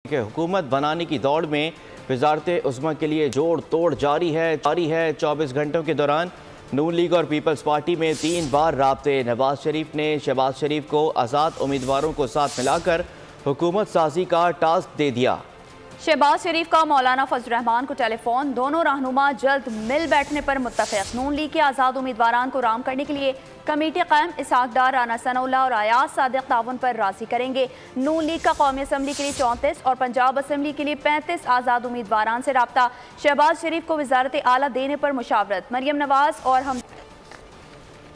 कि हुकूमत बनाने की दौड़ में वजारत उज़्मा के लिए जोड़ तोड़ जारी है। 24 घंटों के दौरान नून लीग और पीपल्स पार्टी में 3 बार राब्ते। नवाज शरीफ ने शहबाज शरीफ को आज़ाद उम्मीदवारों को साथ मिलाकर हुकूमत साजी का टास्क दे दिया। शहबाज शरीफ का मौलाना फजल रहमान को टेलीफोन। दोनों रहनुमा जल्द मिल बैठने पर मुत्तफिक। नून लीग के आज़ाद उम्मीदवारान को राम करने के लिए कमेटी कायम। इसहाक डार, राना सनाउल्लाह और अयाज सादिक ताउन पर राजी करेंगे। नून लीग का कौमी असम्बली के लिए 34 और पंजाब असम्बली के लिए 35 आज़ाद उम्मीदवारान से रब्ता। शहबाज शरीफ को वजारत आला देने पर मुशावरत। मरियम नवाज और हम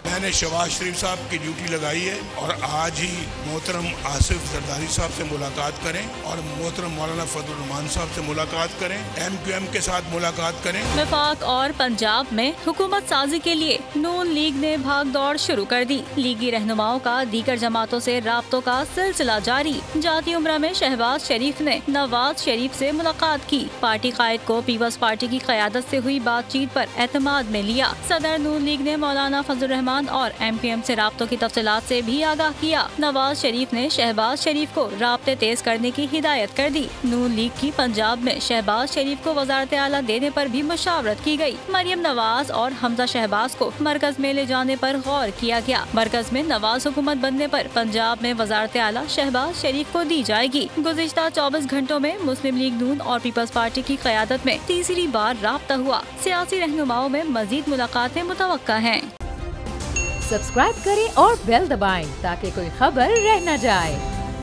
मैंने शहबाज शरीफ साहब की ड्यूटी लगाई है और आज ही मोहतरम आसिफ जरदारी साहब से मुलाकात करें और मोहतरम मौलाना फजल रहमान साहब से मुलाकात करें, MQM के साथ मुलाकात करें। वफाक और पंजाब में हुकूमत साजी के लिए नून लीग ने भाग दौड़ शुरू कर दी। लीगी रहनुमाओं का दीगर जमातों से राब्तों का सिलसिला जारी। जाती उम्रा में शहबाज शरीफ ने नवाज शरीफ से मुलाकात की। पार्टी कायद को पीपल्स पार्टी की क़यादत से हुई बातचीत पर एतमाद में लिया। सदर नून लीग ने मौलाना फजल रहमान और MQM से राब्तों की तफसीलात से भी आगाह किया। नवाज शरीफ ने शहबाज शरीफ को राब्ते तेज करने की हिदायत कर दी। नून लीग की पंजाब में शहबाज शरीफ को वजारत आला देने पर भी मशावरत की गई। मरियम नवाज और हमजा शहबाज को मरकज में ले जाने पर गौर किया गया। मरकज में नवाज हुकूमत बनने पर पंजाब में वजारत आला शहबाज शरीफ को दी जाएगी। गुज़िश्ता 24 घंटों में मुस्लिम लीग नून और पीपल्स पार्टी की क़यादत में तीसरी बार राब्ता हुआ। सियासी रहनुमाओं में मजीद मुलाकातें मुतवक्का हैं। सब्सक्राइब करें और बेल दबाएं ताकि कोई खबर रह न जाए।